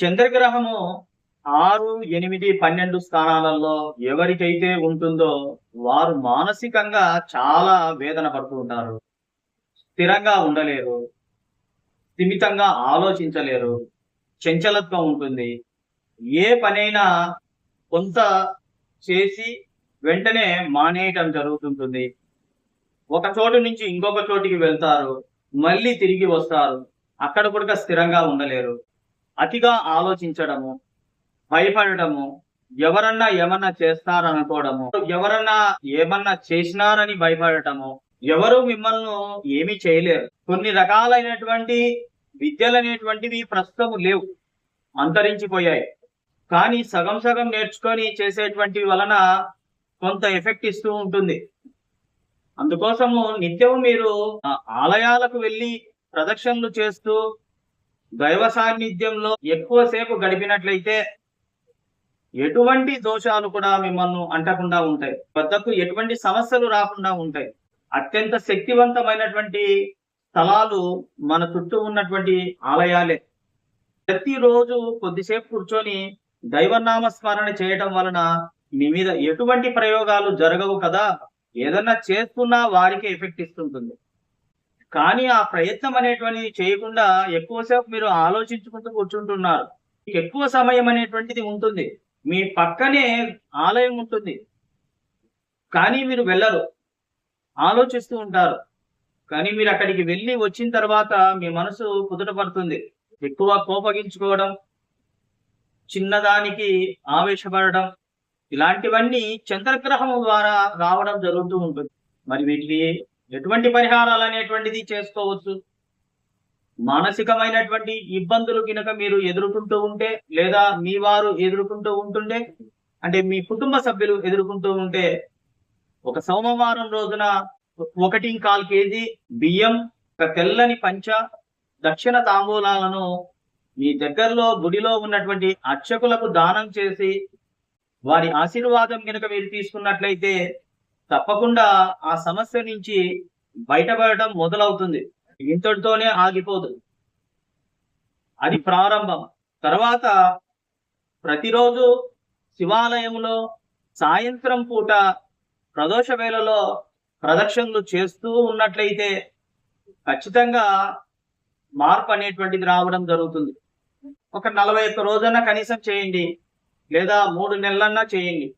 చంద్రగ్రహము 6, 8, 12 స్థానాలలో ఎవరికైతే ఉంటుందో వారు మానసికంగా చాలా వేదన పడుతూ ఉంటారు. స్థిరంగా ఉండలేరు. స్థిమితంగా ఆలోచించలేరు. చంచలత్వం ఉంటుంది. ఏ పనైనా కొంత చేసి వెంటనే మానేయటం జరుగుతుంటుంది. ఒక చోటు నుంచి ఇంకొక చోటికి వెళ్తారు. మళ్ళీ తిరిగి వస్తారు. అక్కడ కూడా స్థిరంగా ఉండలేరు. అతిగా ఆలోచించడము, భయపడటము, ఎవరన్నా ఏమన్నా చేస్తారనుకోవడము, ఎవరన్నా ఏమన్నా చేసినారని భయపడటము, ఎవరు మిమ్మల్ని ఏమీ చేయలేరు. కొన్ని రకాలైనటువంటి విద్యలనేటువంటివి ప్రస్తుతం లేవు, అంతరించిపోయాయి. కానీ సగం సగం నేర్చుకొని చేసేటువంటి వలన కొంత ఎఫెక్ట్ ఇస్తూ ఉంటుంది. అందుకోసము నిత్యం మీరు ఆలయాలకు వెళ్ళి ప్రదక్షిణలు చేస్తూ దైవ సాన్నిధ్యంలో ఎక్కువసేపు గడిపినట్లయితే ఎటువంటి దోషాలు కూడా మిమ్మల్ని అంటకుండా ఉంటాయి. వద్దకు ఎటువంటి సమస్యలు రాకుండా ఉంటాయి. అత్యంత శక్తివంతమైనటువంటి స్థలాలు మన చుట్టూ ఉన్నటువంటి ఆలయాలే. ప్రతిరోజు కొద్దిసేపు కూర్చొని దైవనామ స్మరణ చేయటం వలన మీ మీద ఎటువంటి ప్రయోగాలు జరగవు కదా. ఏదన్నా చేస్తున్నా వారికి ఎఫెక్ట్ ఇస్తుంటుంది. కానీ ఆ ప్రయత్నం అనేటువంటిది చేయకుండా ఎక్కువసేపు మీరు ఆలోచించుకుంటూ కూర్చుంటున్నారు. ఎక్కువ సమయం అనేటువంటిది ఉంటుంది. మీ పక్కనే ఆలయం ఉంటుంది, కానీ మీరు వెళ్ళరు, ఆలోచిస్తూ ఉంటారు. కానీ మీరు అక్కడికి వెళ్ళి వచ్చిన తర్వాత మీ మనసు కుదుట పడుతుంది. ఎక్కువ కోపగించుకోవడం, చిన్నదానికి ఆవేశపడడం, ఇలాంటివన్నీ చంద్రగ్రహం ద్వారా రావడం జరుగుతూ ఉంటుంది. మరి వీటికి ఎటువంటి పరిహారాలు అనేటువంటిది చేసుకోవచ్చు? మానసికమైనటువంటి ఇబ్బందులు కనుక మీరు ఎదుర్కొంటూ ఉంటే, లేదా మీ వారు ఎదుర్కొంటూ ఉంటుండే, అంటే మీ కుటుంబ సభ్యులు ఎదుర్కొంటూ ఉంటే, ఒక సోమవారం రోజున 1.25 కేజీ బియ్యం, ఒక తెల్లని పంచ, దక్షిణ తాంబూలాలను మీ దగ్గరలో గుడిలో ఉన్నటువంటి అర్చకులకు దానం చేసి వారి ఆశీర్వాదం కనుక మీరు తీసుకున్నట్లయితే తప్పకుండా ఆ సమస్య నుంచి బయటపడటం మొదలవుతుంది. ఇంతటితోనే ఆగిపోదు, అది ప్రారంభం. తర్వాత ప్రతిరోజు శివాలయంలో సాయంత్రం పూట ప్రదోష వేళలో ప్రదక్షిణలు చేస్తూ ఉన్నట్లయితే ఖచ్చితంగా మార్పు అనేటువంటిది రావడం జరుగుతుంది. ఒక 41 రోజన్నా కనీసం చేయండి, లేదా 3 నెలలన్నా చేయండి.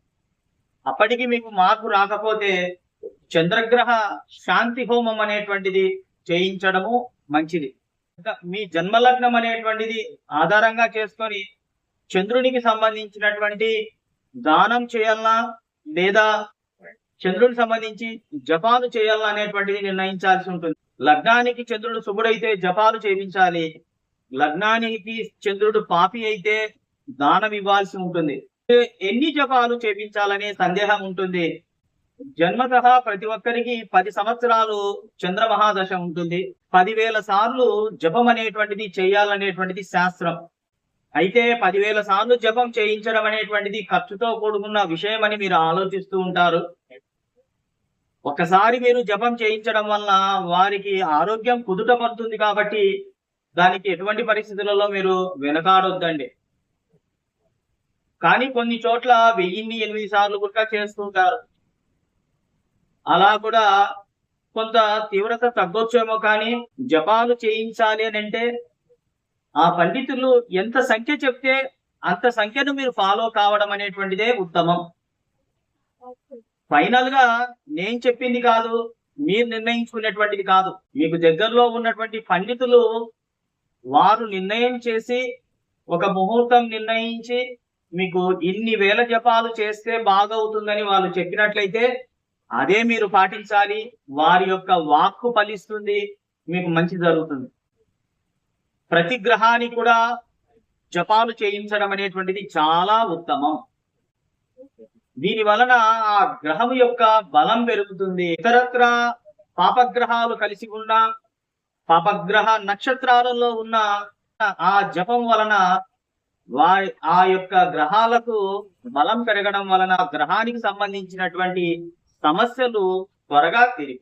అప్పటికి మీకు మార్పు రాకపోతే చంద్రగ్రహ శాంతి హోమం అనేటువంటిది చేయించడము మంచిది. మీ జన్మలగ్నం అనేటువంటిది ఆధారంగా చేసుకొని చంద్రునికి సంబంధించినటువంటి దానం చేయాలన్నా, లేదా చంద్రునికి సంబంధించి జపాలు చేయాలన్నా అనేటువంటిది నిర్ణయించాల్సి ఉంటుంది. లగ్నానికి చంద్రుడు శుభుడైతే జపాలు చేయించాలి. లగ్నానికి చంద్రుడు పాపి అయితే దానం ఇవ్వాల్సి ఉంటుంది. ఎన్ని జపాలు చేయించాలనే సందేహం ఉంటుంది. జన్మతః ప్రతి ఒక్కరికి 10 సంవత్సరాలు చంద్రమహాదశ ఉంటుంది. 10,000 సార్లు జపం అనేటువంటిది చేయాలనేటువంటిది శాస్త్రం. అయితే 10,000 సార్లు జపం చేయించడం అనేటువంటిది ఖర్చుతో కూడుకున్న విషయం అని మీరు ఆలోచిస్తూ ఉంటారు. ఒకసారి మీరు జపం చేయించడం వల్ల వారికి ఆరోగ్యం కుదుట పడుతుంది కాబట్టి దానికి ఎటువంటి పరిస్థితులలో మీరు వెనకాడొద్దండి. కానీ కొన్ని చోట్ల 1008 సార్లు కూడా చేస్తుంటారు. అలా కూడా కొంత తీవ్రత తగ్గొచ్చేమో, కానీ జపాలు చేయించాలి అని అంటే ఆ పండితులు ఎంత సంఖ్య చెప్తే అంత సంఖ్యను మీరు ఫాలో కావడం అనేటువంటిదే ఉత్తమం. ఫైనల్ గా నేను చెప్పింది కాదు, మీరు నిర్ణయించుకునేటువంటిది కాదు. మీకు దగ్గరలో ఉన్నటువంటి పండితులు వారు నిర్ణయం చేసి ఒక ముహూర్తం నిర్ణయించి మీకు ఇన్ని వేల జపాలు చేస్తే బాగవుతుందని వాళ్ళు చెప్పినట్లయితే అదే మీరు పాటించాలి. వారి యొక్క వాక్కు ఫలిస్తుంది, మీకు మంచి జరుగుతుంది. ప్రతి గ్రహానికి కూడా జపాలు చేయించడం అనేటువంటిది చాలా ఉత్తమం. దీని వలన ఆ గ్రహం యొక్క బలం పెరుగుతుంది. ఇతరత్ర పాపగ్రహాలు కలిసి ఉన్న, పాపగ్రహ నక్షత్రాలలో ఉన్న ఆ జపం వలన ఆ యొక్క గ్రహాలకు బలం పెరగడం వలన గ్రహానికి సంబంధించినటువంటి సమస్యలు త్వరగా తీరుతాయి.